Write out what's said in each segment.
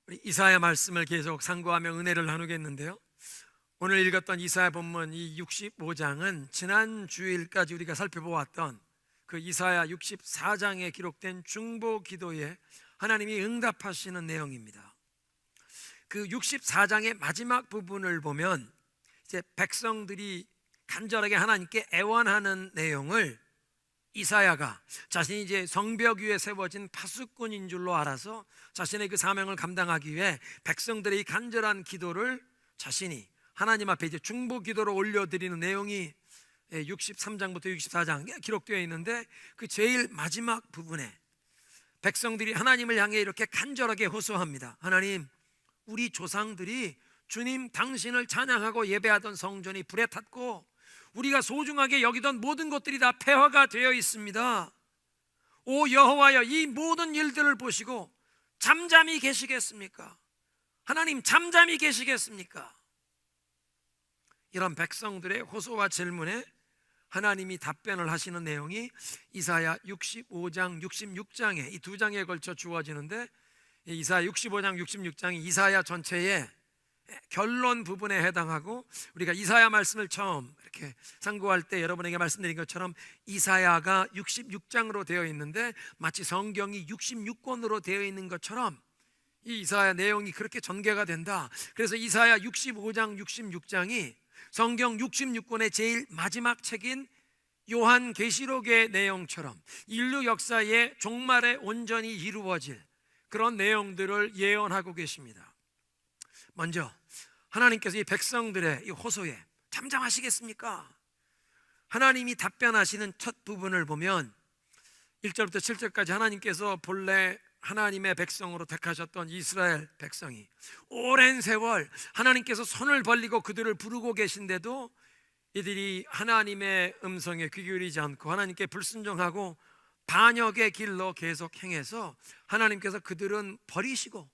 우리 이사야 말씀을 계속 상고하며 은혜를 나누겠는데요, 오늘 읽었던 이사야 본문 이 65장은 지난 주일까지 우리가 살펴보았던 그 이사야 64장에 기록된 중보 기도에 하나님이 응답하시는 내용입니다. 그 64장의 마지막 부분을 보면 이제 백성들이 간절하게 하나님께 애원하는 내용을 이사야가 자신이 이제 성벽 위에 세워진 파수꾼인 줄로 알아서 자신의 그 사명을 감당하기 위해 백성들의 이 간절한 기도를 자신이 하나님 앞에 이제 중보 기도로 올려드리는 내용이 63장부터 64장에 기록되어 있는데, 그 제일 마지막 부분에 백성들이 하나님을 향해 이렇게 간절하게 호소합니다. 하나님, 우리 조상들이 주님 당신을 찬양하고 예배하던 성전이 불에 탔고 우리가 소중하게 여기던 모든 것들이 다 폐허가 되어 있습니다. 오 여호와여, 이 모든 일들을 보시고 잠잠히 계시겠습니까? 하나님, 잠잠히 계시겠습니까? 이런 백성들의 호소와 질문에 하나님이 답변을 하시는 내용이 이사야 65장, 66장에 이 두 장에 걸쳐 주어지는데, 이사야 65장, 66장이 이사야 전체의 결론 부분에 해당하고, 우리가 이사야 말씀을 처음 이렇게 상고할 때 여러분에게 말씀드린 것처럼 이사야가 66장으로 되어 있는데 마치 성경이 66권으로 되어 있는 것처럼 이 이사야 내용이 그렇게 전개가 된다. 그래서 이사야 65장, 66장이 성경 66권의 제일 마지막 책인 요한계시록의 내용처럼 인류 역사의 종말에 온전히 이루어질 그런 내용들을 예언하고 계십니다. 먼저 하나님께서 이 백성들의 이 호소에 잠잠하시겠습니까? 하나님이 답변하시는 첫 부분을 보면 1절부터 7절까지 하나님께서 본래 하나님의 백성으로 택하셨던 이스라엘 백성이 오랜 세월 하나님께서 손을 벌리고 그들을 부르고 계신데도 이들이 하나님의 음성에 귀 기울이지 않고 하나님께 불순종하고 반역의 길로 계속 행해서 하나님께서 그들은 버리시고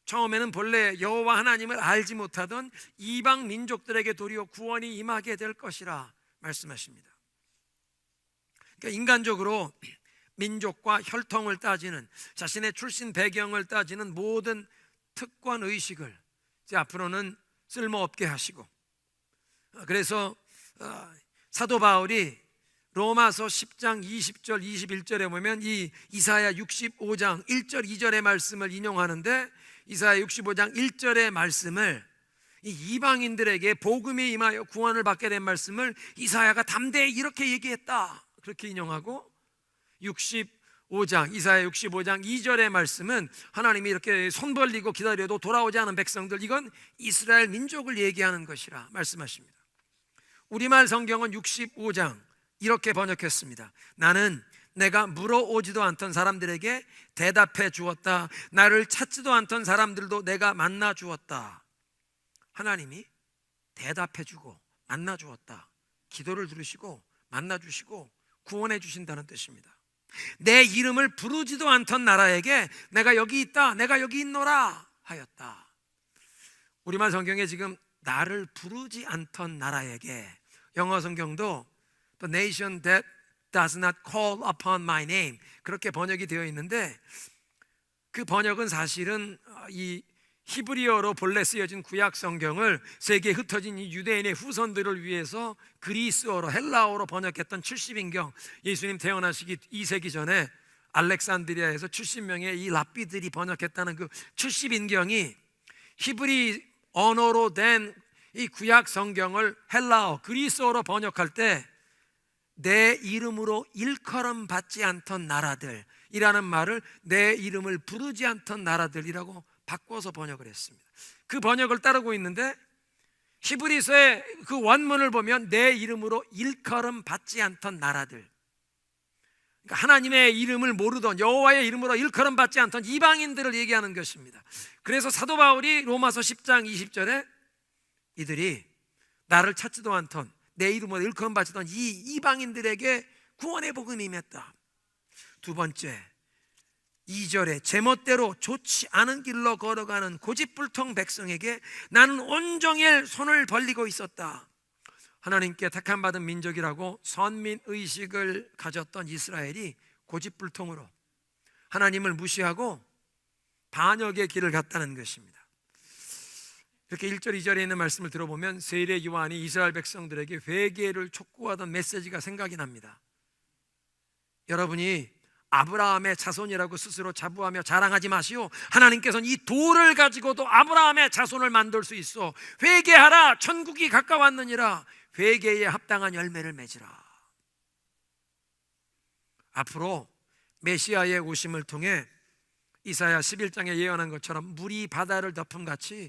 처음에는 본래 여호와 하나님을 알지 못하던 이방 민족들에게 도리어 구원이 임하게 될 것이라 말씀하십니다. 그러니까 인간적으로 민족과 혈통을 따지는, 자신의 출신 배경을 따지는 모든 특권 의식을 이제 앞으로는 쓸모없게 하시고, 그래서 사도 바울이 로마서 10장 20절 21절에 보면 이 이사야 65장 1절 2절의 말씀을 인용하는데, 이사야 65장 1절의 말씀을 이 이방인들에게 복음이 임하여 구원을 받게 된 말씀을 이사야가 담대히 이렇게 얘기했다, 그렇게 인용하고, 65장 이사야 65장 2절의 말씀은 하나님이 이렇게 손 벌리고 기다려도 돌아오지 않은 백성들, 이건 이스라엘 민족을 얘기하는 것이라 말씀하십니다. 우리말 성경은 65장 이렇게 번역했습니다. 나는 내가 물어오지도 않던 사람들에게 대답해 주었다. 나를 찾지도 않던 사람들도 내가 만나 주었다. 하나님이 대답해 주고 만나 주었다. 기도를 들으시고 만나 주시고 구원해 주신다는 뜻입니다. 내 이름을 부르지도 않던 나라에게 내가 여기 있다, 내가 여기 있노라 하였다. 우리말 성경에 지금 나를 부르지 않던 나라에게, 영어 성경도 The nation that does not call upon my name, 그렇게 번역이 되어 있는데, 그 번역은 사실은 이 히브리어로 본래 쓰여진 구약 성경을 세계에 흩어진 이 유대인의 후손들을 위해서 그리스어로 헬라어로 번역했던 70인경, 예수님 태어나시기 2세기 전에 알렉산드리아에서 70명의 이 랍비들이 번역했다는 그 70인경이 히브리 언어로 된 이 구약 성경을 헬라어 그리스어로 번역할 때 내 이름으로 일컬음 받지 않던 나라들이라는 말을 내 이름을 부르지 않던 나라들이라고 바꿔서 번역을 했습니다. 그 번역을 따르고 있는데 히브리서의 그 원문을 보면 내 이름으로 일컬음 받지 않던 나라들, 그러니까 하나님의 이름을 모르던, 여호와의 이름으로 일컬음 받지 않던 이방인들을 얘기하는 것입니다. 그래서 사도 바울이 로마서 10장 20절에 이들이 나를 찾지도 않던, 내 이름으로 일컬음 받지던 이 이방인들에게 구원의 복음이 임했다. 두 번째 2절에 제멋대로 좋지 않은 길로 걸어가는 고집불통 백성에게 나는 온종일 손을 벌리고 있었다. 하나님께 택함받은 민족이라고 선민의식을 가졌던 이스라엘이 고집불통으로 하나님을 무시하고 반역의 길을 갔다는 것입니다. 이렇게 1절 2절에 있는 말씀을 들어보면 세례 요한이 이스라엘 백성들에게 회개를 촉구하던 메시지가 생각이 납니다. 여러분이 아브라함의 자손이라고 스스로 자부하며 자랑하지 마시오. 하나님께서는 이 돌을 가지고도 아브라함의 자손을 만들 수 있어. 회개하라, 천국이 가까웠느니라. 회개에 합당한 열매를 맺으라. 앞으로 메시아의 오심을 통해 이사야 11장에 예언한 것처럼 물이 바다를 덮음같이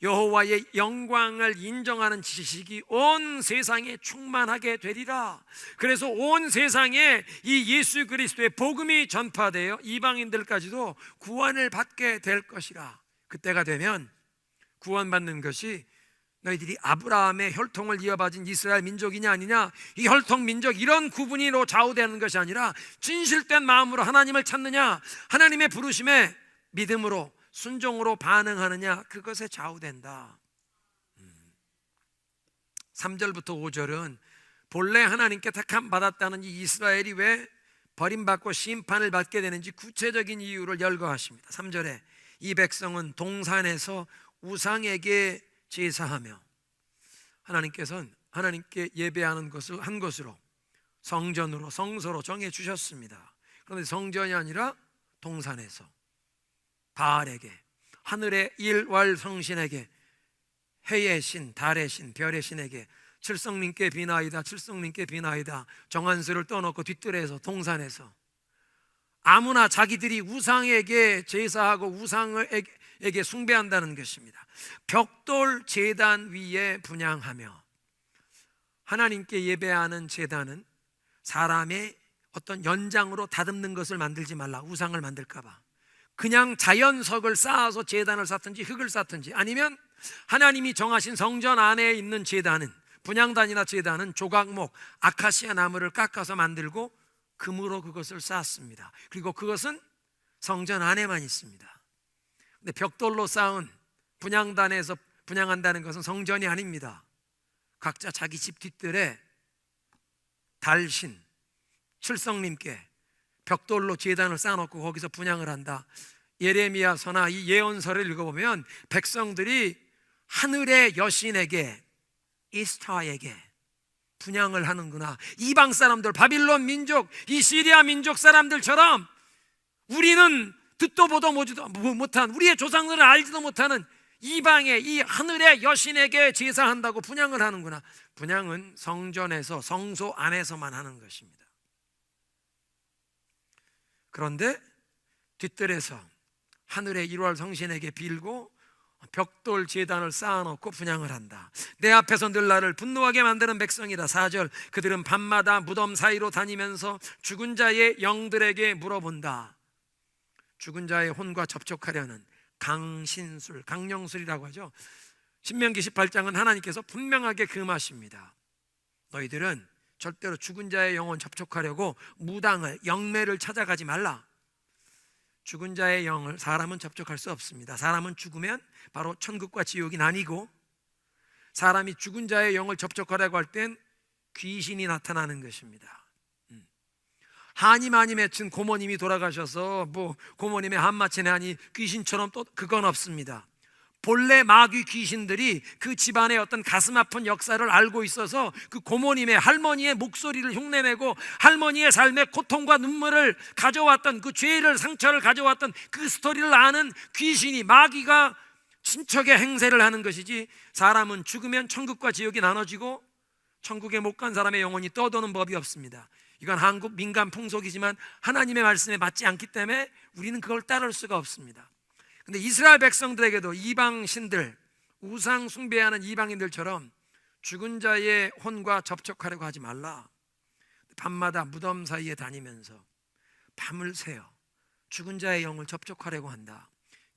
여호와의 영광을 인정하는 지식이 온 세상에 충만하게 되리라. 그래서 온 세상에 이 예수 그리스도의 복음이 전파되어 이방인들까지도 구원을 받게 될 것이라. 그때가 되면 구원받는 것이 너희들이 아브라함의 혈통을 이어받은 이스라엘 민족이냐 아니냐, 이 혈통 민족 이런 구분으로 좌우되는 것이 아니라 진실된 마음으로 하나님을 찾느냐, 하나님의 부르심에 믿음으로 순종으로 반응하느냐, 그것에 좌우된다. 3절부터 5절은 본래 하나님께 택함 받았다는 이 이스라엘이 왜 버림받고 심판을 받게 되는지 구체적인 이유를 열거하십니다. 3절에 이 백성은 동산에서 우상에게 제사하며, 하나님께서는 하나님께 예배하는 것을 한 것으로 성전으로 성소로 정해 주셨습니다. 그런데 성전이 아니라 동산에서 바알에게, 하늘의 일월 성신에게, 해의 신, 달의 신, 별의 신에게 칠성님께 비나이다, 칠성님께 비나이다, 정한수를 떠놓고 뒷뜰에서 동산에서 아무나 자기들이 우상에게 제사하고 우상에게 숭배한다는 것입니다. 벽돌 제단 위에 분향하며, 하나님께 예배하는 제단은 사람의 어떤 연장으로 다듬는 것을 만들지 말라. 우상을 만들까 봐 그냥 자연석을 쌓아서 제단을 쌓든지 흙을 쌓든지, 아니면 하나님이 정하신 성전 안에 있는 제단은, 분향단이나 제단은 조각목, 아카시아 나무를 깎아서 만들고 금으로 그것을 쌓았습니다. 그리고 그것은 성전 안에만 있습니다. 근데 벽돌로 쌓은 분향단에서 분향한다는 것은 성전이 아닙니다. 각자 자기 집 뒷뜰에 달신, 칠성님께 벽돌로 제단을 쌓아놓고 거기서 분향을 한다. 예레미야서나 이 예언서를 읽어보면 백성들이 하늘의 여신에게, 이스타에게 분향을 하는구나. 이방 사람들, 바빌론 민족, 이 시리아 민족 사람들처럼 우리는 듣도 보도 못한, 우리의 조상들은 알지도 못하는 이방의 이 하늘의 여신에게 제사한다고 분향을 하는구나. 분향은 성전에서, 성소 안에서만 하는 것입니다. 그런데 뒷뜰에서 하늘의 일월 성신에게 빌고 벽돌 제단을 쌓아놓고 분향을 한다. 내 앞에서 늘 나를 분노하게 만드는 백성이다. 4절, 그들은 밤마다 무덤 사이로 다니면서 죽은 자의 영들에게 물어본다. 죽은 자의 혼과 접촉하려는 강신술, 강령술이라고 하죠. 신명기 18장은 하나님께서 분명하게 금하십니다. 너희들은 절대로 죽은 자의 영혼 접촉하려고 무당을, 영매를 찾아가지 말라. 죽은 자의 영을 사람은 접촉할 수 없습니다. 사람은 죽으면 바로 천국과 지옥이 나뉘고, 사람이 죽은 자의 영을 접촉하려고 할 땐 귀신이 나타나는 것입니다. 한이 많이 맺힌 고모님이 돌아가셔서 뭐 고모님의 한마치네 하니 귀신처럼 또 그건 없습니다. 본래 마귀 귀신들이 그 집안의 어떤 가슴 아픈 역사를 알고 있어서 그 고모님의, 할머니의 목소리를 흉내내고 할머니의 삶의 고통과 눈물을 가져왔던, 그 죄를, 상처를 가져왔던 그 스토리를 아는 귀신이, 마귀가 친척의 행세를 하는 것이지, 사람은 죽으면 천국과 지옥이 나눠지고 천국에 못 간 사람의 영혼이 떠도는 법이 없습니다. 이건 한국 민간 풍속이지만 하나님의 말씀에 맞지 않기 때문에 우리는 그걸 따를 수가 없습니다. 근데 이스라엘 백성들에게도 이방 신들, 우상 숭배하는 이방인들처럼 죽은 자의 혼과 접촉하려고 하지 말라. 밤마다 무덤 사이에 다니면서 밤을 새어 죽은 자의 영을 접촉하려고 한다.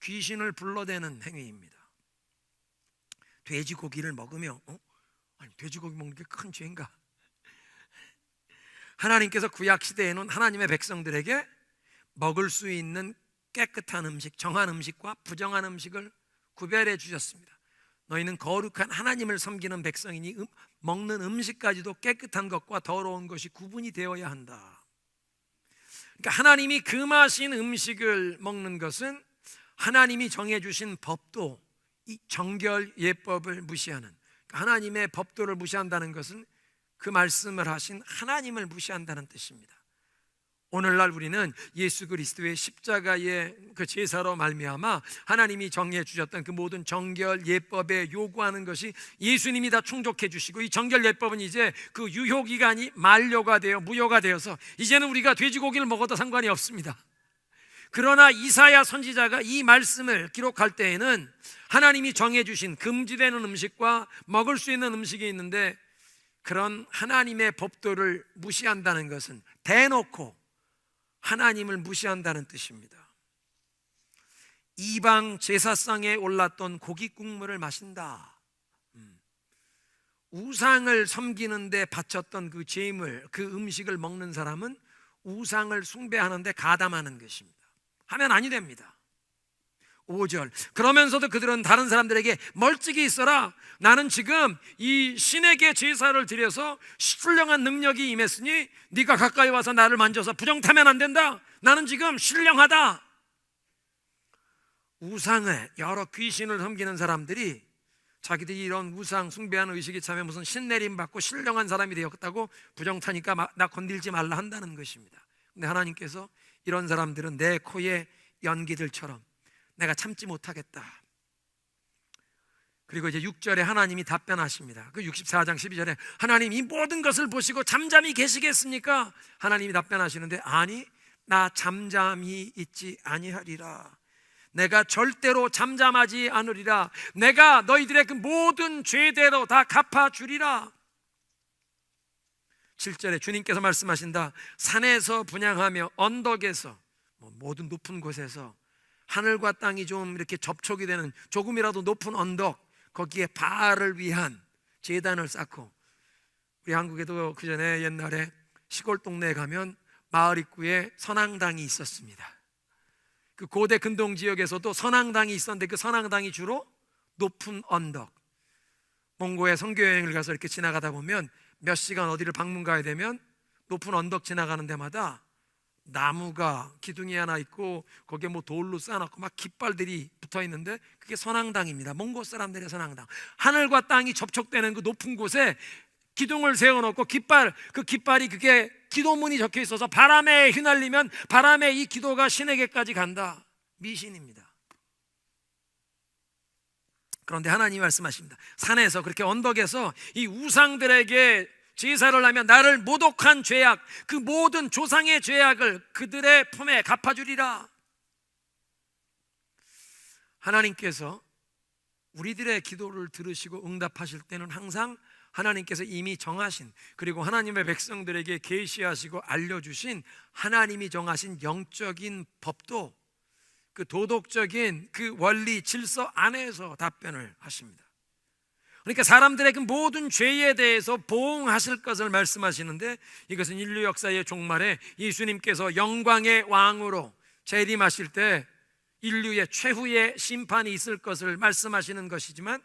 귀신을 불러대는 행위입니다. 돼지고기를 먹으며 아니, 돼지고기 먹는 게 큰 죄인가? 하나님께서 구약 시대에는 하나님의 백성들에게 먹을 수 있는 깨끗한 음식, 정한 음식과 부정한 음식을 구별해 주셨습니다. 너희는 거룩한 하나님을 섬기는 백성이니 먹는 음식까지도 깨끗한 것과 더러운 것이 구분이 되어야 한다. 그러니까 하나님이 금하신 음식을 먹는 것은 하나님이 정해주신 법도 이 정결 예법을 무시하는, 하나님의 법도를 무시한다는 것은 그 말씀을 하신 하나님을 무시한다는 뜻입니다. 오늘날 우리는 예수 그리스도의 십자가의 그 제사로 말미암아 하나님이 정해 주셨던 그 모든 정결 예법에 요구하는 것이 예수님이 다 충족해 주시고, 이 정결 예법은 이제 그 유효 기간이 만료가 되어 무효가 되어서 이제는 우리가 돼지고기를 먹어도 상관이 없습니다. 그러나 이사야 선지자가 이 말씀을 기록할 때에는 하나님이 정해 주신 금지되는 음식과 먹을 수 있는 음식이 있는데, 그런 하나님의 법도를 무시한다는 것은 대놓고 하나님을 무시한다는 뜻입니다. 이방 제사상에 올랐던 고기 국물을 마신다. 우상을 섬기는데 바쳤던 그 제물, 그 음식을 먹는 사람은 우상을 숭배하는데 가담하는 것입니다. 하면 아니 됩니다. 5절, 그러면서도 그들은 다른 사람들에게 멀찍이 있어라, 나는 지금 이 신에게 제사를 드려서 신령한 능력이 임했으니 네가 가까이 와서 나를 만져서 부정타면 안 된다. 나는 지금 신령하다. 우상을, 여러 귀신을 섬기는 사람들이 자기들이 이런 우상 숭배하는 의식이 참에 무슨 신내림 받고 신령한 사람이 되었다고 부정타니까 나 건들지 말라 한다는 것입니다. 근데 하나님께서 이런 사람들은 내 코에 연기들처럼 내가 참지 못하겠다. 그리고 이제 6절에 하나님이 답변하십니다. 그 64장 12절에 하나님 이 모든 것을 보시고 잠잠히 계시겠습니까? 하나님이 답변하시는데, 아니, 나 잠잠히 있지 아니하리라. 내가 절대로 잠잠하지 않으리라. 내가 너희들의 그 모든 죄대로 다 갚아주리라. 7절에 주님께서 말씀하신다. 산에서 분향하며 언덕에서, 모든 높은 곳에서, 하늘과 땅이 좀 이렇게 접촉이 되는 조금이라도 높은 언덕, 거기에 바알을 위한 제단을 쌓고, 우리 한국에도 그 전에 옛날에 시골 동네에 가면 마을 입구에 선앙당이 있었습니다. 그 고대 근동 지역에서도 선앙당이 있었는데 그 선앙당이 주로 높은 언덕, 몽고에 선교 여행을 가서 이렇게 지나가다 보면 몇 시간 어디를 방문 가야 되면 높은 언덕 지나가는 데마다 나무가 기둥이 하나 있고 거기에 뭐 돌로 쌓아놓고 막 깃발들이 붙어 있는데 그게 선앙당입니다. 몽고 사람들의 선앙당. 하늘과 땅이 접촉되는 그 높은 곳에 기둥을 세워놓고 그 깃발이 그게 기도문이 적혀 있어서 바람에 휘날리면 바람에 이 기도가 신에게까지 간다. 미신입니다. 그런데 하나님이 말씀하십니다. 산에서, 그렇게 언덕에서 이 우상들에게 제사를 하면 나를 모독한 죄악, 그 모든 조상의 죄악을 그들의 품에 갚아주리라. 하나님께서 우리들의 기도를 들으시고 응답하실 때는 항상 하나님께서 이미 정하신, 그리고 하나님의 백성들에게 계시하시고 알려주신 하나님이 정하신 영적인 법도, 그 도덕적인 그 원리 질서 안에서 답변을 하십니다. 그러니까 사람들의 그 모든 죄에 대해서 보응하실 것을 말씀하시는데, 이것은 인류 역사의 종말에 예수님께서 영광의 왕으로 재림하실 때 인류의 최후의 심판이 있을 것을 말씀하시는 것이지만,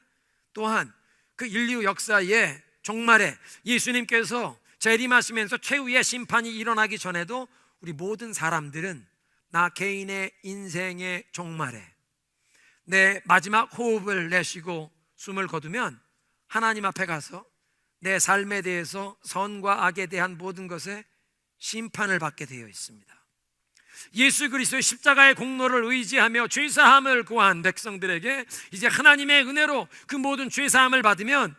또한 그 인류 역사의 종말에 예수님께서 재림하시면서 최후의 심판이 일어나기 전에도 우리 모든 사람들은 나 개인의 인생의 종말에 내 마지막 호흡을 내쉬고 숨을 거두면 하나님 앞에 가서 내 삶에 대해서 선과 악에 대한 모든 것에 심판을 받게 되어 있습니다. 예수 그리스도의 십자가의 공로를 의지하며 죄사함을 구한 백성들에게 이제 하나님의 은혜로 그 모든 죄사함을 받으면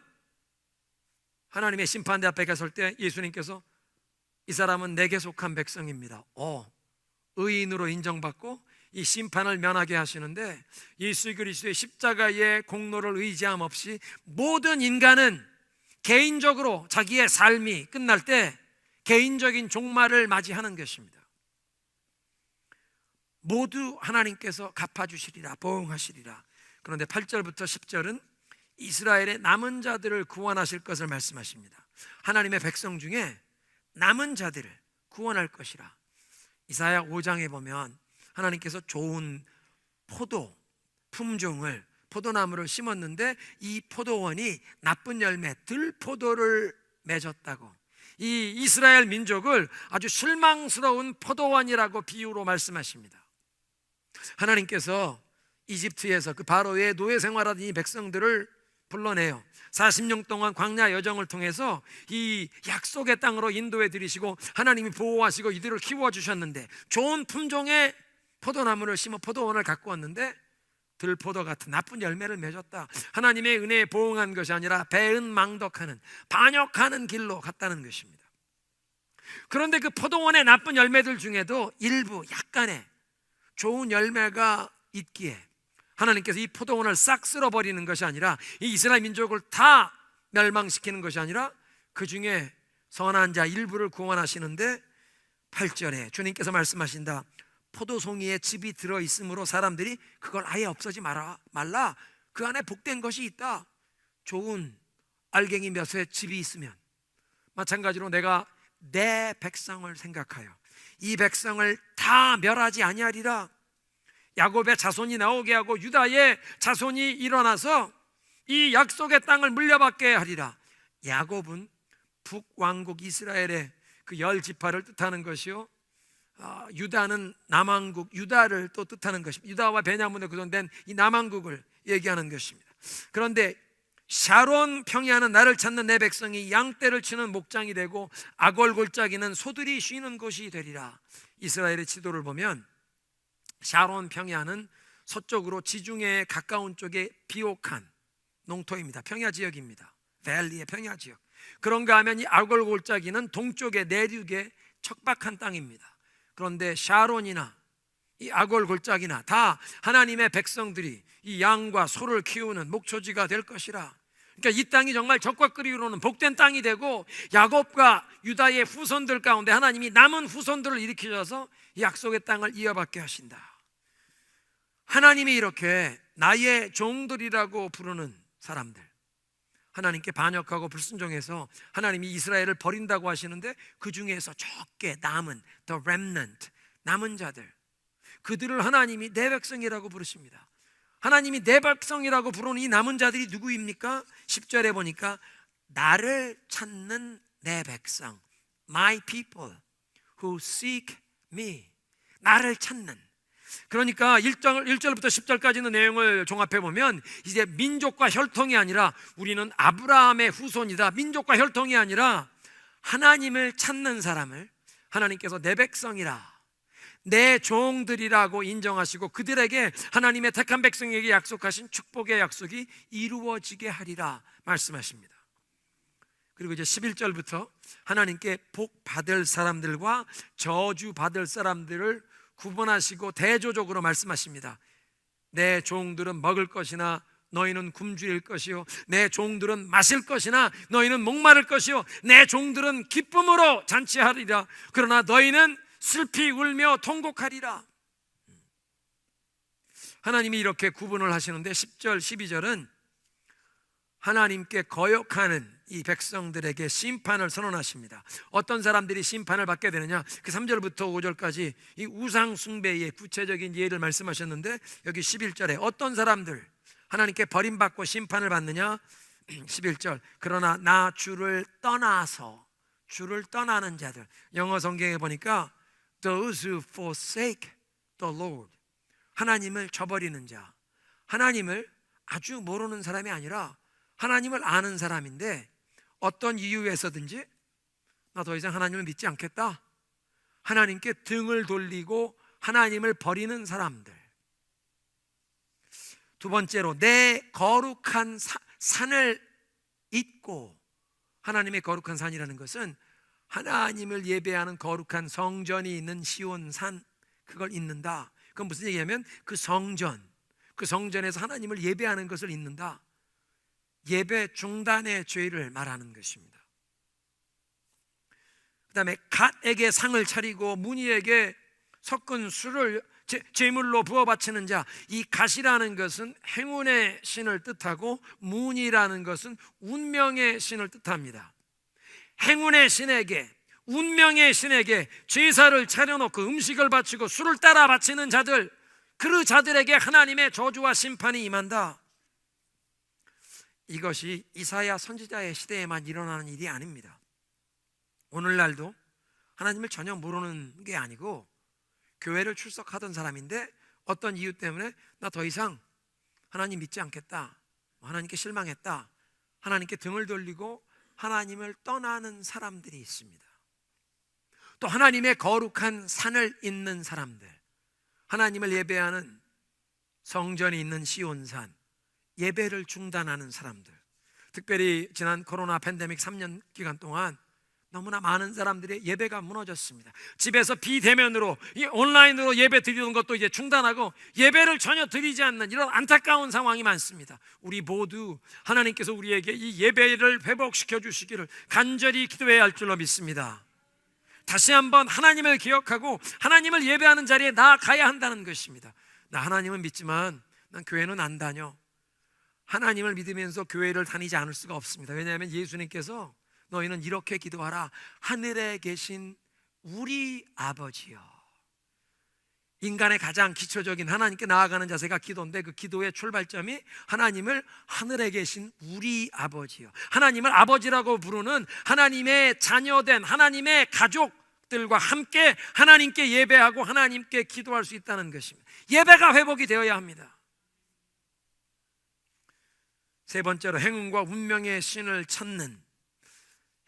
하나님의 심판대 앞에 갔을 때 예수님께서 이 사람은 내게 속한 백성입니다, 의인으로 인정받고 이 심판을 면하게 하시는데, 예수 그리스도의 십자가의 공로를 의지함 없이 모든 인간은 개인적으로 자기의 삶이 끝날 때 개인적인 종말을 맞이하는 것입니다. 모두 하나님께서 갚아주시리라, 보응하시리라. 그런데 8절부터 10절은 이스라엘의 남은 자들을 구원하실 것을 말씀하십니다. 하나님의 백성 중에 남은 자들을 구원할 것이라. 이사야 5장에 보면 하나님께서 좋은 포도 품종을, 포도나무를 심었는데 이 포도원이 나쁜 열매, 들포도를 맺었다고, 이 이스라엘 민족을 아주 실망스러운 포도원이라고 비유로 말씀하십니다. 하나님께서 이집트에서 그 바로의 노예 생활하던 이 백성들을 불러내요. 40년 동안 광야 여정을 통해서 이 약속의 땅으로 인도해 들이시고 하나님이 보호하시고 이들을 키워주셨는데, 좋은 품종의 포도나무를 심어 포도원을 갖고 왔는데 들포도 같은 나쁜 열매를 맺었다. 하나님의 은혜에 보응한 것이 아니라 배은망덕하는, 반역하는 길로 갔다는 것입니다. 그런데 그 포도원의 나쁜 열매들 중에도 일부 약간의 좋은 열매가 있기에 하나님께서 이 포도원을 싹 쓸어버리는 것이 아니라, 이 이스라엘 민족을 다 멸망시키는 것이 아니라 그 중에 선한 자 일부를 구원하시는데, 8절에 주님께서 말씀하신다. 포도송이에 즙이 들어있으므로 사람들이 그걸 아예 없애지 말라. 그 안에 복된 것이 있다. 좋은 알갱이 몇에 즙이 있으면, 마찬가지로 내가 내 백성을 생각하여 이 백성을 다 멸하지 아니하리라. 야곱의 자손이 나오게 하고 유다의 자손이 일어나서 이 약속의 땅을 물려받게 하리라. 야곱은 북왕국 이스라엘의 그 10지파를 뜻하는 것이요, 유다는 남왕국 유다를 또 뜻하는 것입니다. 유다와 베냐민에 구성된 이 남왕국을 얘기하는 것입니다. 그런데 샤론 평야는 나를 찾는 내 백성이 양떼를 치는 목장이 되고 아골 골짜기는 소들이 쉬는 곳이 되리라. 이스라엘의 지도를 보면 샤론 평야는 서쪽으로 지중해에 가까운 쪽에 비옥한 농토입니다. 평야 지역입니다. 밸리의 평야 지역. 그런가 하면 이 아골 골짜기는 동쪽의 내륙의 척박한 땅입니다. 그런데 샤론이나 이 아골 골짜기나 다 하나님의 백성들이 이 양과 소를 키우는 목초지가 될 것이라. 그러니까 이 땅이 정말 적과 끓이로는 복된 땅이 되고, 야곱과 유다의 후손들 가운데 하나님이 남은 후손들을 일으키셔서 약속의 땅을 이어받게 하신다. 하나님이 이렇게 나의 종들이라고 부르는 사람들, 하나님께 반역하고 불순종해서 하나님이 이스라엘을 버린다고 하시는데, 그 중에서 적게 남은 the remnant, 남은 자들, 그들을 하나님이 내 백성이라고 부르십니다. 하나님이 내 백성이라고 부르는 이 남은 자들이 누구입니까? 10절에 보니까 나를 찾는 내 백성, my people who seek me, 나를 찾는. 그러니까 1절부터 10절까지는 내용을 종합해 보면 이제 민족과 혈통이 아니라, 우리는 아브라함의 후손이다, 민족과 혈통이 아니라 하나님을 찾는 사람을 하나님께서 내 백성이라, 내 종들이라고 인정하시고 그들에게 하나님의 택한 백성에게 약속하신 축복의 약속이 이루어지게 하리라 말씀하십니다. 그리고 이제 11절부터 하나님께 복 받을 사람들과 저주 받을 사람들을 구분하시고 대조적으로 말씀하십니다. 내 종들은 먹을 것이나 너희는 굶주릴 것이요, 내 종들은 마실 것이나 너희는 목마를 것이요, 내 종들은 기쁨으로 잔치하리라. 그러나 너희는 슬피 울며 통곡하리라. 하나님이 이렇게 구분을 하시는데 10절 12절은 하나님께 거역하는 이 백성들에게 심판을 선언하십니다. 어떤 사람들이 심판을 받게 되느냐, 그 3절부터 5절까지 이 우상 숭배의 구체적인 예를 말씀하셨는데, 여기 11절에 어떤 사람들 하나님께 버림받고 심판을 받느냐, 11절 그러나 나 주를 떠나서, 주를 떠나는 자들, 영어 성경에 보니까 those who forsake the Lord, 하나님을 저버리는 자, 하나님을 아주 모르는 사람이 아니라 하나님을 아는 사람인데 어떤 이유에서든지 나 더 이상 하나님을 믿지 않겠다, 하나님께 등을 돌리고 하나님을 버리는 사람들. 두 번째로 내 거룩한 산을 잊고, 하나님의 거룩한 산이라는 것은 하나님을 예배하는 거룩한 성전이 있는 시온산, 그걸 잊는다. 그건 무슨 얘기냐면 그 성전에서 하나님을 예배하는 것을 잊는다. 예배 중단의 죄를 말하는 것입니다. 그 다음에 갓에게 상을 차리고 문희에게 섞은 술을 제물로 부어 바치는 자, 이 갓이라는 것은 행운의 신을 뜻하고 문희라는 것은 운명의 신을 뜻합니다. 행운의 신에게, 운명의 신에게 제사를 차려놓고 음식을 바치고 술을 따라 바치는 자들, 그 자들에게 하나님의 저주와 심판이 임한다. 이것이 이사야 선지자의 시대에만 일어나는 일이 아닙니다. 오늘날도 하나님을 전혀 모르는 게 아니고 교회를 출석하던 사람인데 어떤 이유 때문에 나 더 이상 하나님 믿지 않겠다, 하나님께 실망했다, 하나님께 등을 돌리고 하나님을 떠나는 사람들이 있습니다. 또 하나님의 거룩한 산을 잇는 사람들, 하나님을 예배하는 성전이 있는 시온산, 예배를 중단하는 사람들, 특별히 지난 코로나 팬데믹 3년 기간 동안 너무나 많은 사람들의 예배가 무너졌습니다. 집에서 비대면으로 온라인으로 예배 드리는 것도 이제 중단하고 예배를 전혀 드리지 않는 이런 안타까운 상황이 많습니다. 우리 모두 하나님께서 우리에게 이 예배를 회복시켜 주시기를 간절히 기도해야 할 줄로 믿습니다. 다시 한번 하나님을 기억하고 하나님을 예배하는 자리에 나아가야 한다는 것입니다. 나 하나님은 믿지만 난 교회는 안 다녀. 하나님을 믿으면서 교회를 다니지 않을 수가 없습니다. 왜냐하면 예수님께서 너희는 이렇게 기도하라. 하늘에 계신 우리 아버지여. 인간의 가장 기초적인 하나님께 나아가는 자세가 기도인데, 그 기도의 출발점이 하나님을 하늘에 계신 우리 아버지여, 하나님을 아버지라고 부르는 하나님의 자녀된 하나님의 가족들과 함께 하나님께 예배하고 하나님께 기도할 수 있다는 것입니다. 예배가 회복이 되어야 합니다. 세 번째로, 행운과 운명의 신을 찾는,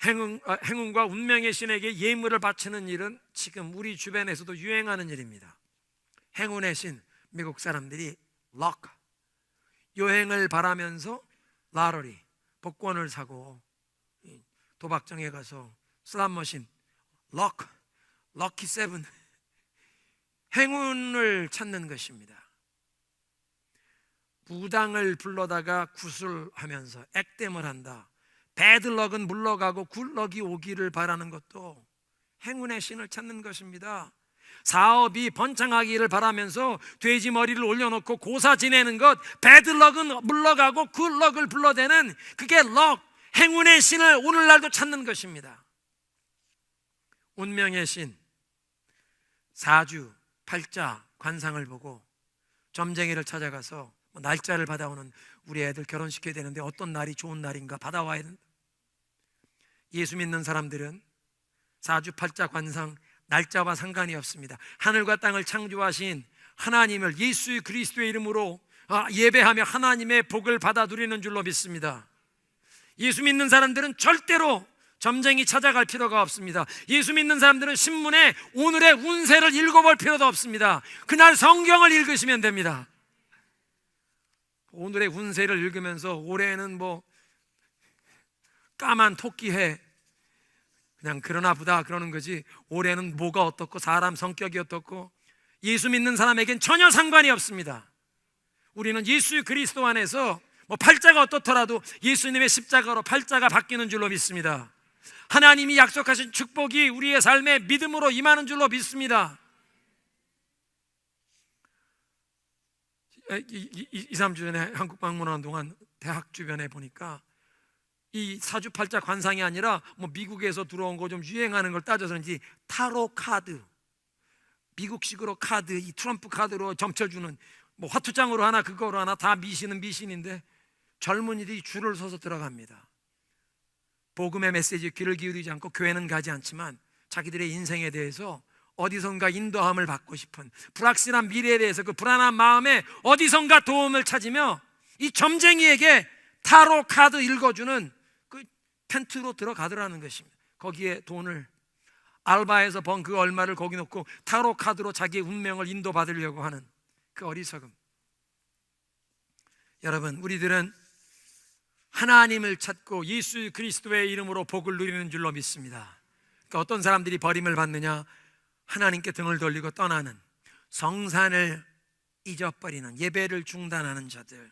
행운과 운명의 신에게 예물을 바치는 일은 지금 우리 주변에서도 유행하는 일입니다. 행운의 신, 미국 사람들이 럭, 여행을 바라면서 라러리, 복권을 사고 도박장에 가서 슬롯머신, 럭키 세븐, 행운을 찾는 것입니다. 무당을 불러다가 구슬하면서 액땜을 한다. 배드럭은 물러가고 굿럭이 오기를 바라는 것도 행운의 신을 찾는 것입니다. 사업이 번창하기를 바라면서 돼지 머리를 올려놓고 고사 지내는 것, 배드럭은 물러가고 굿럭을 불러대는, 그게 럭, 행운의 신을 오늘날도 찾는 것입니다. 운명의 신, 사주, 팔자, 관상을 보고 점쟁이를 찾아가서 날짜를 받아오는, 우리 애들 결혼시켜야 되는데 어떤 날이 좋은 날인가 받아와야 된다. 예수 믿는 사람들은 사주, 팔자, 관상, 날짜와 상관이 없습니다. 하늘과 땅을 창조하신 하나님을 예수 그리스도의 이름으로 예배하며 하나님의 복을 받아 누리는 줄로 믿습니다. 예수 믿는 사람들은 절대로 점쟁이 찾아갈 필요가 없습니다. 예수 믿는 사람들은 신문에 오늘의 운세를 읽어볼 필요도 없습니다. 그날 성경을 읽으시면 됩니다. 오늘의 운세를 읽으면서 올해는 까만 토끼해, 그냥 그러나 보다 그러는 거지, 올해는 뭐가 어떻고 사람 성격이 어떻고, 예수 믿는 사람에겐 전혀 상관이 없습니다. 우리는 예수 그리스도 안에서 팔자가 어떻더라도 예수님의 십자가로 팔자가 바뀌는 줄로 믿습니다. 하나님이 약속하신 축복이 우리의 삶에 믿음으로 임하는 줄로 믿습니다. 2-3주 전에 한국 방문하는 동안 대학 주변에 보니까 이 사주팔자 관상이 아니라 미국에서 들어온 거 좀 유행하는 걸 따져서인지 타로 카드, 미국식으로 카드, 이 트럼프 카드로 점쳐주는, 화투장으로 하나 그거로 하나 다 미신은 미신인데 젊은이들이 줄을 서서 들어갑니다. 복음의 메시지에 귀를 기울이지 않고 교회는 가지 않지만 자기들의 인생에 대해서 어디선가 인도함을 받고 싶은 불확실한 미래에 대해서 그 불안한 마음에 어디선가 도움을 찾으며 이 점쟁이에게 타로 카드 읽어주는 그 텐트로 들어가더라는 것입니다. 거기에 돈을 알바해서 번 그 얼마를 거기 놓고 타로 카드로 자기의 운명을 인도받으려고 하는 그 어리석음. 여러분, 우리들은 하나님을 찾고 예수 그리스도의 이름으로 복을 누리는 줄로 믿습니다. 그러니까 어떤 사람들이 버림을 받느냐? 하나님께 등을 돌리고 떠나는, 성산을 잊어버리는, 예배를 중단하는 자들,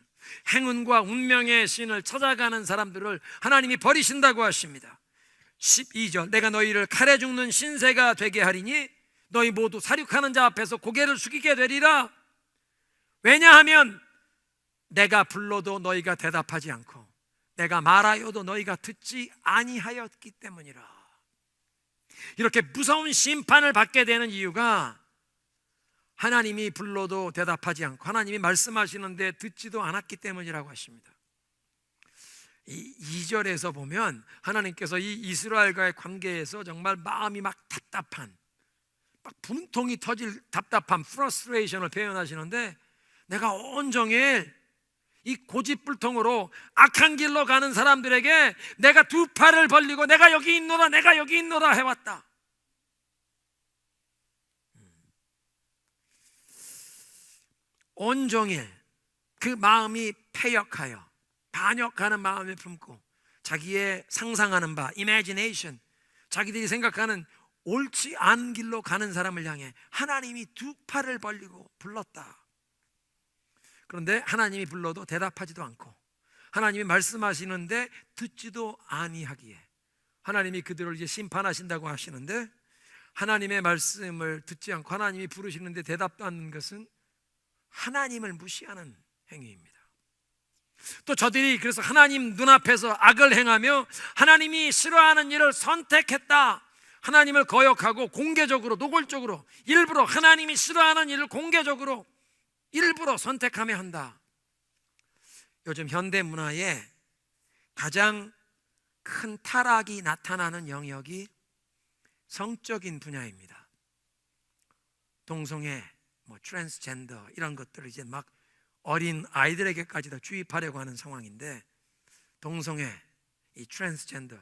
행운과 운명의 신을 찾아가는 사람들을 하나님이 버리신다고 하십니다. 12절, 내가 너희를 칼에 죽는 신세가 되게 하리니 너희 모두 사륙하는 자 앞에서 고개를 숙이게 되리라. 왜냐하면 내가 불러도 너희가 대답하지 않고 내가 말하여도 너희가 듣지 아니하였기 때문이라. 이렇게 무서운 심판을 받게 되는 이유가 하나님이 불러도 대답하지 않고 하나님이 말씀하시는데 듣지도 않았기 때문이라고 하십니다. 이 2절에서 보면 하나님께서 이 이스라엘과의 관계에서 정말 마음이 막 답답한, 막 분통이 터질 답답함, 프러스트레이션을 표현하시는데, 내가 온종일 이 고집불통으로 악한 길로 가는 사람들에게 내가 두 팔을 벌리고 내가 여기 있노라, 내가 여기 있노라 해왔다. 온종일 그 마음이 패역하여 반역하는 마음을 품고 자기의 상상하는 바, imagination, 자기들이 생각하는 옳지 않은 길로 가는 사람을 향해 하나님이 두 팔을 벌리고 불렀다. 그런데 하나님이 불러도 대답하지도 않고, 하나님이 말씀하시는데 듣지도 아니하기에 하나님이 그들을 이제 심판하신다고 하시는데, 하나님의 말씀을 듣지 않고 하나님이 부르시는데 대답도 않는 것은 하나님을 무시하는 행위입니다. 또 저들이 그래서 하나님 눈앞에서 악을 행하며 하나님이 싫어하는 일을 선택했다, 하나님을 거역하고 공개적으로 노골적으로 일부러 하나님이 싫어하는 일을 공개적으로 일부러 선택하며 한다. 요즘 현대 문화에 가장 큰 타락이 나타나는 영역이 성적인 분야입니다. 동성애, 트랜스젠더 이런 것들을 이제 막 어린 아이들에게까지도 주입하려고 하는 상황인데, 동성애, 이 트랜스젠더,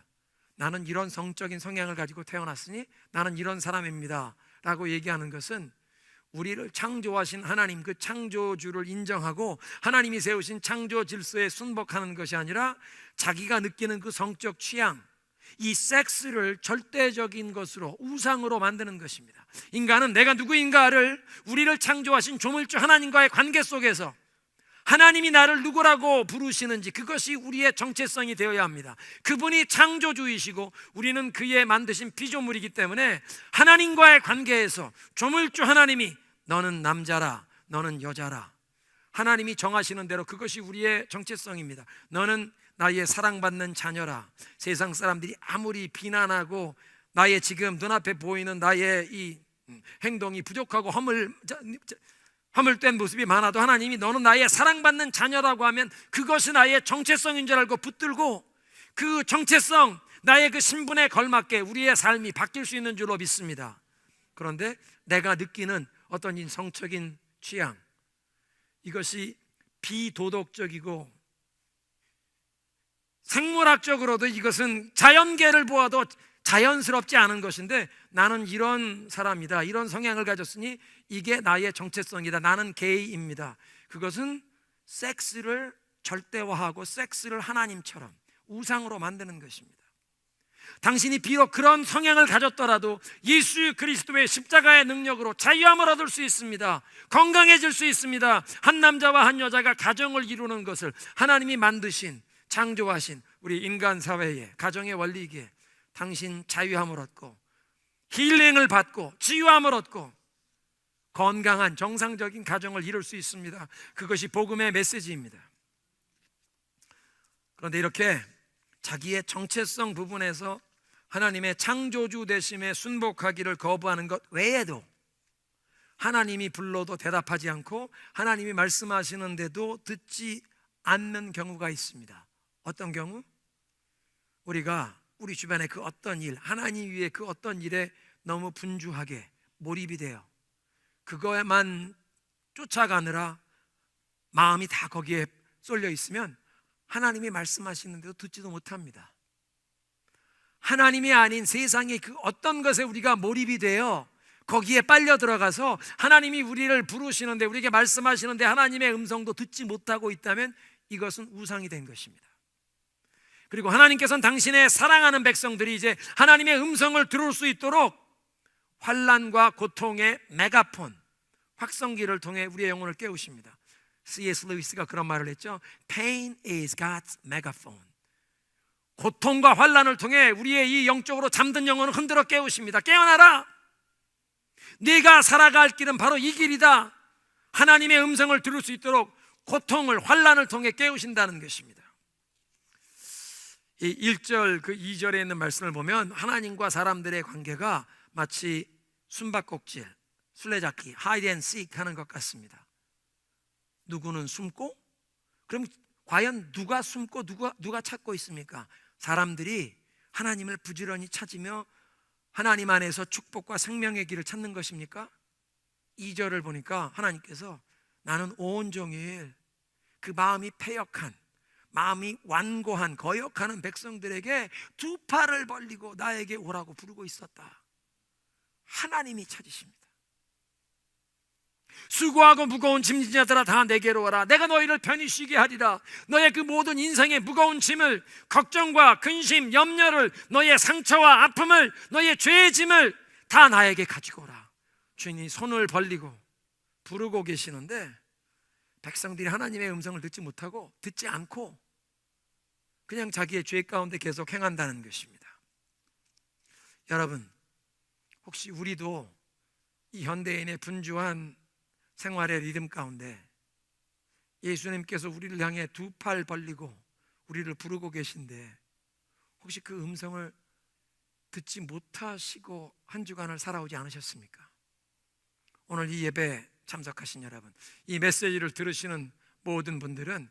나는 이런 성적인 성향을 가지고 태어났으니 나는 이런 사람입니다 라고 얘기하는 것은 우리를 창조하신 하나님, 그 창조주를 인정하고 하나님이 세우신 창조 질서에 순복하는 것이 아니라 자기가 느끼는 그 성적 취향, 이 섹스를 절대적인 것으로, 우상으로 만드는 것입니다. 인간은 내가 누구인가를 우리를 창조하신 조물주 하나님과의 관계 속에서 하나님이 나를 누구라고 부르시는지 그것이 우리의 정체성이 되어야 합니다. 그분이 창조주이시고 우리는 그의 만드신 피조물이기 때문에 하나님과의 관계에서 조물주 하나님이 너는 남자라, 너는 여자라, 하나님이 정하시는 대로 그것이 우리의 정체성입니다. 너는 나의 사랑받는 자녀라. 세상 사람들이 아무리 비난하고 나의 지금 눈앞에 보이는 나의 이 행동이 부족하고 허물된 모습이 많아도 하나님이 너는 나의 사랑받는 자녀라고 하면 그것이 나의 정체성인 줄 알고 붙들고, 그 정체성, 나의 그 신분에 걸맞게 우리의 삶이 바뀔 수 있는 줄로 믿습니다. 그런데 내가 느끼는 어떤 이 성적인 취향, 이것이 비도덕적이고 생물학적으로도 이것은 자연계를 보아도 자연스럽지 않은 것인데, 나는 이런 사람이다, 이런 성향을 가졌으니 이게 나의 정체성이다, 나는 게이입니다. 그것은 섹스를 절대화하고 섹스를 하나님처럼 우상으로 만드는 것입니다. 당신이 비록 그런 성향을 가졌더라도 예수 그리스도의 십자가의 능력으로 자유함을 얻을 수 있습니다. 건강해질 수 있습니다. 한 남자와 한 여자가 가정을 이루는 것을 하나님이 만드신, 창조하신 우리 인간 사회의 가정의 원리이기에 당신 자유함을 얻고 힐링을 받고 치유함을 얻고 건강한 정상적인 가정을 이룰 수 있습니다. 그것이 복음의 메시지입니다. 그런데 이렇게 자기의 정체성 부분에서 하나님의 창조주 되심에 순복하기를 거부하는 것 외에도 하나님이 불러도 대답하지 않고 하나님이 말씀하시는데도 듣지 않는 경우가 있습니다. 어떤 경우? 우리가 우리 주변의 그 어떤 일, 하나님 위에 그 어떤 일에 너무 분주하게 몰입이 되어 그거에만 쫓아가느라 마음이 다 거기에 쏠려 있으면 하나님이 말씀하시는데도 듣지도 못합니다. 하나님이 아닌 세상의 그 어떤 것에 우리가 몰입이 되어 거기에 빨려 들어가서 하나님이 우리를 부르시는데, 우리에게 말씀하시는데 하나님의 음성도 듣지 못하고 있다면 이것은 우상이 된 것입니다. 그리고 하나님께서는 당신의 사랑하는 백성들이 이제 하나님의 음성을 들을 수 있도록 환난과 고통의 메가폰, 확성기를 통해 우리의 영혼을 깨우십니다. C.S. 루이스가 그런 말을 했죠. Pain is God's megaphone. 고통과 환난을 통해 우리의 이 영적으로 잠든 영혼을 흔들어 깨우십니다. 깨어나라, 네가 살아갈 길은 바로 이 길이다. 하나님의 음성을 들을 수 있도록 고통을, 환난을 통해 깨우신다는 것입니다. 이 1절 그 2절에 있는 말씀을 보면 하나님과 사람들의 관계가 마치 숨바꼭질, 술래잡기, hide and seek 하는 것 같습니다. 누구는 숨고, 그럼 과연 누가 숨고 누가 찾고 있습니까? 사람들이 하나님을 부지런히 찾으며 하나님 안에서 축복과 생명의 길을 찾는 것입니까? 2절을 보니까 하나님께서 나는 온종일 그 마음이 패역한, 마음이 완고한, 거역하는 백성들에게 두 팔을 벌리고 나에게 오라고 부르고 있었다. 하나님이 찾으십니다. 수고하고 무거운 짐진 자들아 다 내게로 오라. 내가 너희를 편히 쉬게 하리라. 너의 그 모든 인생의 무거운 짐을, 걱정과 근심, 염려를, 너의 상처와 아픔을, 너의 죄의 짐을 다 나에게 가지고 오라. 주인이 손을 벌리고 부르고 계시는데 백성들이 하나님의 음성을 듣지 못하고, 듣지 않고 그냥 자기의 죄 가운데 계속 행한다는 것입니다. 여러분, 혹시 우리도 이 현대인의 분주한 생활의 리듬 가운데 예수님께서 우리를 향해 두 팔 벌리고 우리를 부르고 계신데 혹시 그 음성을 듣지 못하시고 한 주간을 살아오지 않으셨습니까? 오늘 이 예배에 참석하신 여러분, 이 메시지를 들으시는 모든 분들은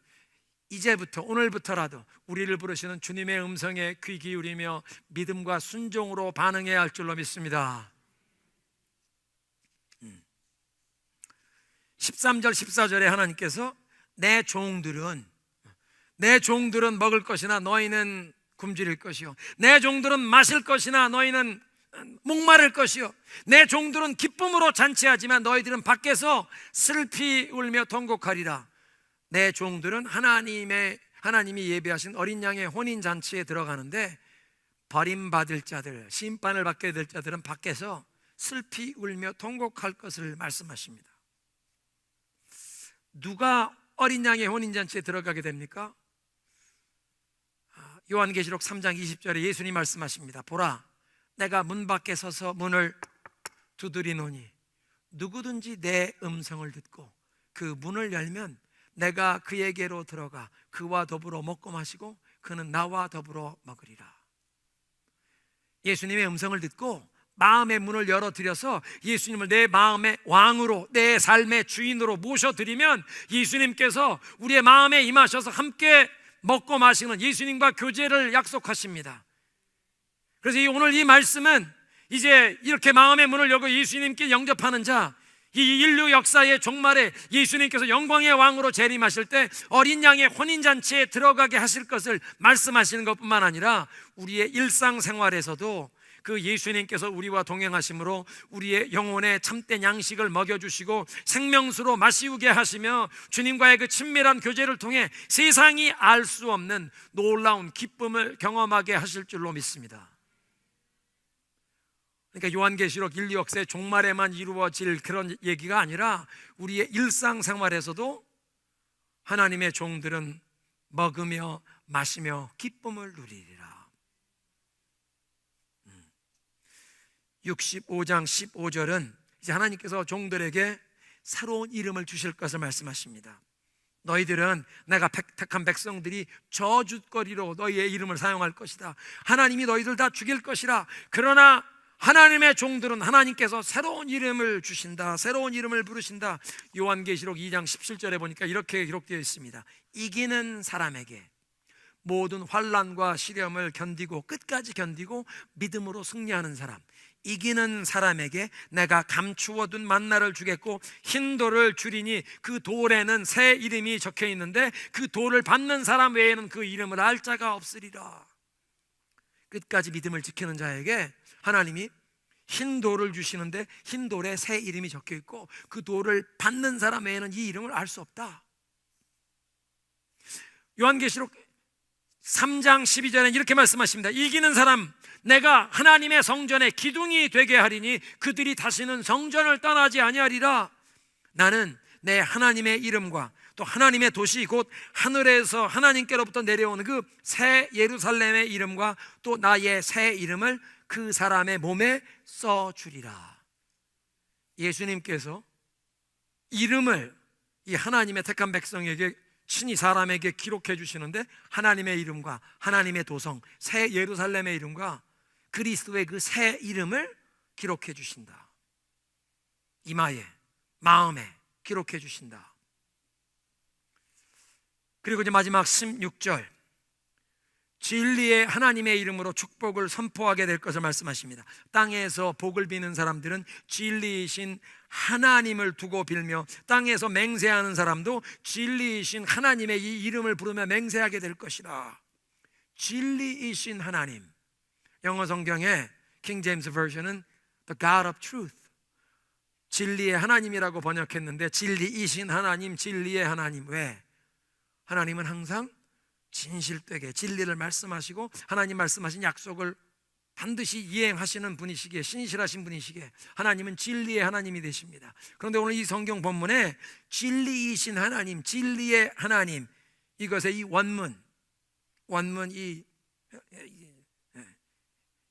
이제부터, 오늘부터라도 우리를 부르시는 주님의 음성에 귀 기울이며 믿음과 순종으로 반응해야 할 줄로 믿습니다. 13절 14절에 하나님께서 내 종들은 먹을 것이나 너희는 굶주릴 것이요, 내 종들은 마실 것이나 너희는 목마를 것이요, 내 종들은 기쁨으로 잔치하지만 너희들은 밖에서 슬피 울며 통곡하리라. 내 종들은 하나님이 예비하신 어린 양의 혼인 잔치에 들어가는데 버림받을 자들, 심판을 받게 될 자들은 밖에서 슬피 울며 통곡할 것을 말씀하십니다. 누가 어린 양의 혼인 잔치에 들어가게 됩니까? 요한계시록 3장 20절에 예수님 말씀하십니다. 보라, 내가 문 밖에 서서 문을 두드리노니 누구든지 내 음성을 듣고 그 문을 열면 내가 그에게로 들어가 그와 더불어 먹고 마시고 그는 나와 더불어 먹으리라. 예수님의 음성을 듣고 마음의 문을 열어드려서 예수님을 내 마음의 왕으로, 내 삶의 주인으로 모셔드리면 예수님께서 우리의 마음에 임하셔서 함께 먹고 마시는 예수님과 교제를 약속하십니다. 그래서 오늘 이 말씀은 이제 이렇게 마음의 문을 열고 예수님께 영접하는 자, 이 인류 역사의 종말에 예수님께서 영광의 왕으로 재림하실 때 어린 양의 혼인잔치에 들어가게 하실 것을 말씀하시는 것뿐만 아니라 우리의 일상생활에서도 그 예수님께서 우리와 동행하심으로 우리의 영혼에 참된 양식을 먹여주시고 생명수로 마시우게 하시며 주님과의 그 친밀한 교제를 통해 세상이 알 수 없는 놀라운 기쁨을 경험하게 하실 줄로 믿습니다. 그러니까 요한계시록 인류 역사의 종말에만 이루어질 그런 얘기가 아니라 우리의 일상생활에서도 하나님의 종들은 먹으며 마시며 기쁨을 누리리라. 65장 15절은 이제 하나님께서 종들에게 새로운 이름을 주실 것을 말씀하십니다. 너희들은 내가 택한 백성들이 저주거리로 너희의 이름을 사용할 것이다. 하나님이 너희들 다 죽일 것이라. 그러나 하나님의 종들은 하나님께서 새로운 이름을 주신다, 새로운 이름을 부르신다. 요한계시록 2장 17절에 보니까 이렇게 기록되어 있습니다. 이기는 사람에게 모든 환난과 시련을 견디고 끝까지 견디고 믿음으로 승리하는 사람, 이기는 사람에게 내가 감추어둔 만나를 주겠고 흰 돌을 주리니 그 돌에는 새 이름이 적혀 있는데 그 돌을 받는 사람 외에는 그 이름을 알 자가 없으리라. 끝까지 믿음을 지키는 자에게 하나님이 흰 돌을 주시는데 흰 돌에 새 이름이 적혀 있고 그 돌을 받는 사람 외에는 이 이름을 알 수 없다. 요한계시록 3장 12절에 이렇게 말씀하십니다. 이기는 사람 내가 하나님의 성전에 기둥이 되게 하리니 그들이 다시는 성전을 떠나지 아니하리라. 나는 내 하나님의 이름과 또 하나님의 도시 곧 하늘에서 하나님께로부터 내려오는 그 새 예루살렘의 이름과 또 나의 새 이름을 그 사람의 몸에 써주리라. 예수님께서 이름을 이 하나님의 택한 백성에게 친히 사람에게 기록해 주시는데 하나님의 이름과 하나님의 도성 새 예루살렘의 이름과 그리스도의 그 새 이름을 기록해 주신다. 이마에, 마음에 기록해 주신다. 그리고 이제 마지막 16절 진리의 하나님의 이름으로 축복을 선포하게 될 것을 말씀하십니다. 땅에서 복을 비는 사람들은 진리이신 하나님을 두고 빌며, 땅에서 맹세하는 사람도 진리이신 하나님의 이 이름을 부르며 맹세하게 될 것이라. 진리이신 하나님. 영어 성경에 킹 제임스 버전은 The God of Truth, 진리의 하나님이라고 번역했는데, 진리이신 하나님, 진리의 하나님. 왜? 하나님은 항상 진실되게 진리를 말씀하시고 하나님 말씀하신 약속을 반드시 이행하시는 분이시기에, 신실하신 분이시기에 하나님은 진리의 하나님이 되십니다. 그런데 오늘 이 성경 본문에 진리이신 하나님, 진리의 하나님, 이것의 이 원문 이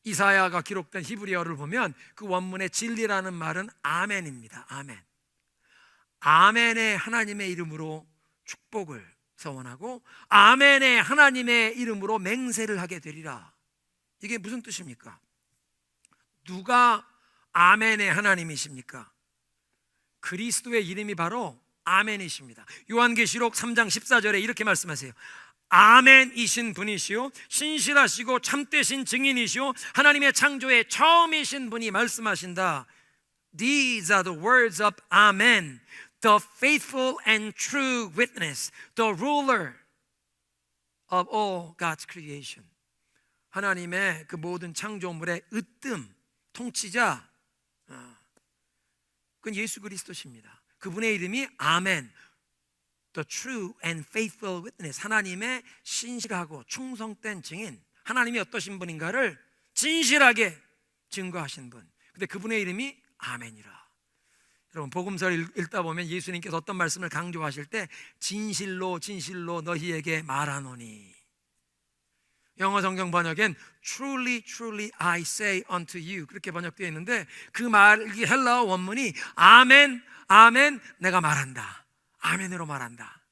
이사야가 기록된 히브리어를 보면 그 원문의 진리라는 말은 아멘입니다. 아멘. 아멘의 하나님의 이름으로 축복을 서원하고 아멘의 하나님의 이름으로 맹세를 하게 되리라. 이게 무슨 뜻입니까? 누가 아멘의 하나님이십니까? 그리스도의 이름이 바로 아멘이십니다. 요한계시록 3장 14절에 이렇게 말씀하세요. 아멘이신 분이시요 신실하시고 참되신 증인이시요 하나님의 창조의 처음이신 분이 말씀하신다. These are the words of Amen, the faithful and true witness, the ruler of all God's creation. 하나님의 그 모든 창조물의 으뜸, 통치자, 그건 예수 그리스도십니다. 그분의 이름이 아멘, the true and faithful witness, 하나님의 신실하고 충성된 증인. 하나님이 어떠신 분인가를 진실하게 증거하신 분. 근데 그분의 이름이 아멘이라. 여러분, 복음서를 읽다 보면 예수님께서 어떤 말씀을 강조하실 때 진실로 진실로 너희에게 말하노니, 영어 성경 번역엔 Truly, truly I say unto you, 그렇게 번역되어 있는데 그 말, 이 헬라어 원문이 아멘, 아멘, 내가 말한다, 아멘으로 말한다,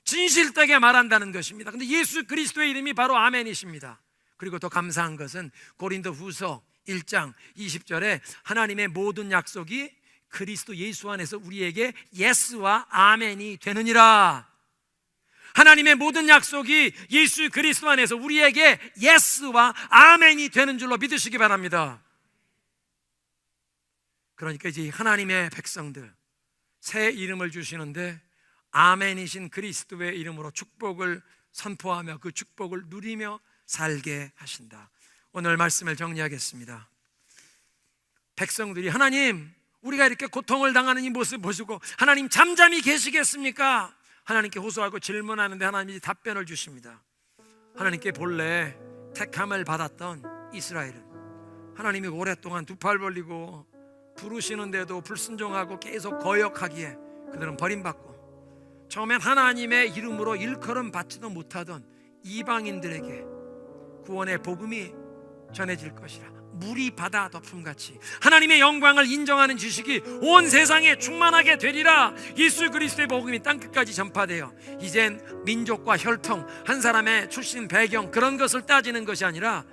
진실되게 말한다는 것입니다. 근데 예수 그리스도의 이름이 바로 아멘이십니다. 그리고 더 감사한 것은 고린도후서 1장 20절에 하나님의 모든 약속이 그리스도 예수 안에서 우리에게 예스와 아멘이 되느니라. 하나님의 모든 약속이 예수 그리스도 안에서 우리에게 예스와 아멘이 되는 줄로 믿으시기 바랍니다. 그러니까 이제 하나님의 백성들 새 이름을 주시는데 아멘이신 그리스도의 이름으로 축복을 선포하며 그 축복을 누리며 살게 하신다. 오늘 말씀을 정리하겠습니다. 백성들이 하나님, 우리가 이렇게 고통을 당하는 이 모습 보시고 하나님 잠잠히 계시겠습니까? 하나님께 호소하고 질문하는데 하나님이 답변을 주십니다. 하나님께 본래 택함을 받았던 이스라엘은 하나님이 오랫동안 두 팔 벌리고 부르시는데도 불순종하고 계속 거역하기에 그들은 버림받고, 처음엔 하나님의 이름으로 일컬음 받지도 못하던 이방인들에게 구원의 복음이 전해질 것이라. 물이 바다 덮음같이 하나님의 영광을 인정하는 지식이 온 세상에 충만하게 되리라. 예수 그리스도의 복음이 땅끝까지 전파되어 이젠 민족과 혈통, 한 사람의 출신 배경 그런 것을 따지는 것이 아니라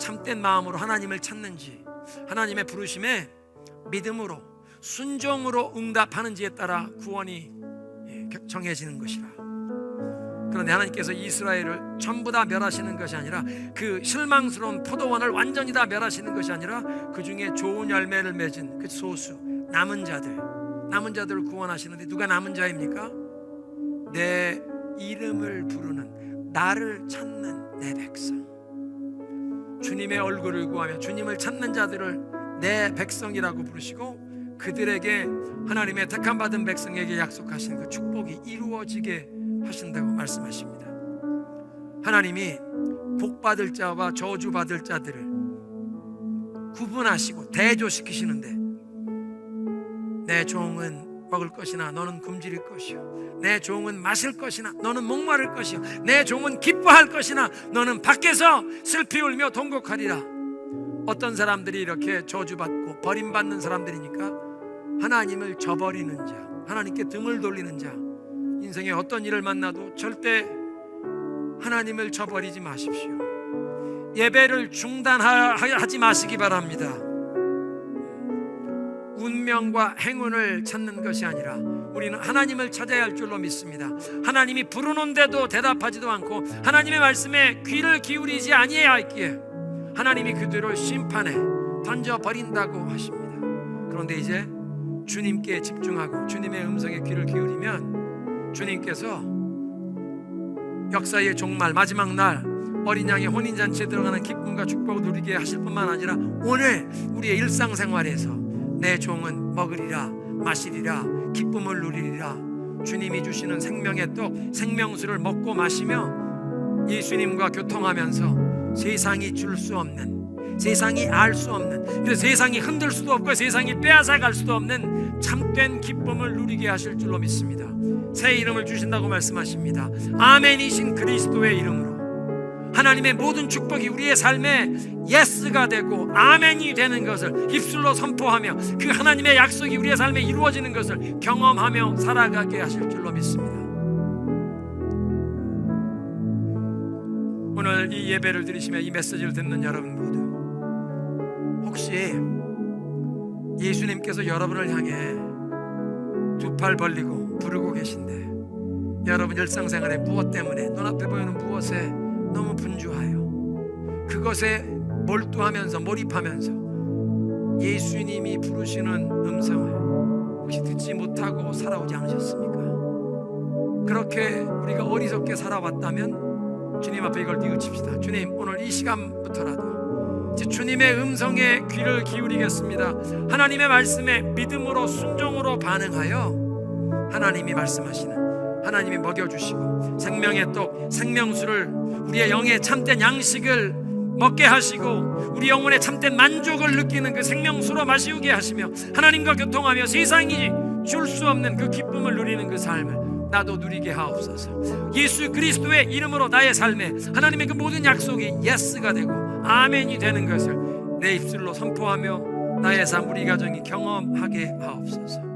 참된 마음으로 하나님을 찾는지, 하나님의 부르심에 믿음으로 순종으로 응답하는지에 따라 구원이 정해지는 것이라. 그런데 하나님께서 이스라엘을 전부 다 멸하시는 것이 아니라, 그 실망스러운 포도원을 완전히 다 멸하시는 것이 아니라 그 중에 좋은 열매를 맺은 그 소수 남은 자들을 구원하시는데, 누가 남은 자입니까? 내 이름을 부르는, 나를 찾는 내 백성, 주님의 얼굴을 구하며 주님을 찾는 자들을 내 백성이라고 부르시고, 그들에게 하나님의 택함받은 백성에게 약속하신 그 축복이 이루어지게 하신다고 말씀하십니다. 하나님이 복받을 자와 저주받을 자들을 구분하시고 대조시키시는데, 내 종은 먹을 것이나 너는 굶주릴 것이요, 내 종은 마실 것이나 너는 목마를 것이요, 내 종은 기뻐할 것이나 너는 밖에서 슬피 울며 통곡하리라. 어떤 사람들이 이렇게 저주받고 버림받는 사람들이니까 하나님을 저버리는 자, 하나님께 등을 돌리는 자. 인생에 어떤 일을 만나도 절대 하나님을 저버리지 마십시오. 예배를 중단하지 마시기 바랍니다. 운명과 행운을 찾는 것이 아니라 우리는 하나님을 찾아야 할 줄로 믿습니다. 하나님이 부르는데도 대답하지도 않고 하나님의 말씀에 귀를 기울이지 아니하였기에 하나님이 그들을 심판에 던져버린다고 하십니다. 그런데 이제 주님께 집중하고 주님의 음성에 귀를 기울이면 주님께서 역사의 종말 마지막 날 어린 양의 혼인잔치에 들어가는 기쁨과 축복을 누리게 하실 뿐만 아니라 오늘 우리의 일상생활에서 내 종은 먹으리라 마시리라 기쁨을 누리리라 주님이 주시는 생명의 떡 생명수를 먹고 마시며 예수님과 교통하면서 세상이 줄 수 없는 세상이 알 수 없는 그래서 세상이 흔들 수도 없고 세상이 빼앗아갈 수도 없는 참된 기쁨을 누리게 하실 줄로 믿습니다. 새 이름을 주신다고 말씀하십니다. 아멘이신 그리스도의 이름으로 하나님의 모든 축복이 우리의 삶에 예스가 되고 아멘이 되는 것을 입술로 선포하며 그 하나님의 약속이 우리의 삶에 이루어지는 것을 경험하며 살아가게 하실 줄로 믿습니다. 오늘 이 예배를 들으시며 이 메시지를 듣는 여러분 모두 혹시 예수님께서 여러분을 향해 두 팔 벌리고 부르고 계신데 여러분 일상생활에 무엇 때문에 눈앞에 보이는 무엇에 너무 분주하여 그것에 몰두하면서 몰입하면서 예수님이 부르시는 음성을 혹시 듣지 못하고 살아오지 않으셨습니까? 그렇게 우리가 어리석게 살아왔다면 주님 앞에 이걸 뉘우칩시다. 주님, 오늘 이 시간부터라도 주님의 음성에 귀를 기울이겠습니다. 하나님의 말씀에 믿음으로 순종으로 반응하여 하나님이 말씀하시는 하나님이 먹여주시고 생명의 떡 생명수를 우리의 영의 참된 양식을 먹게 하시고 우리 영혼의 참된 만족을 느끼는 그 생명수로 마시우게 하시며 하나님과 교통하며 세상이 줄 수 없는 그 기쁨을 누리는 그 삶을 나도 누리게 하옵소서. 예수 그리스도의 이름으로 나의 삶에 하나님의 그 모든 약속이 예스가 되고 아멘이 되는 것을 내 입술로 선포하며 나의 삶 우리 가정이 경험하게 하옵소서.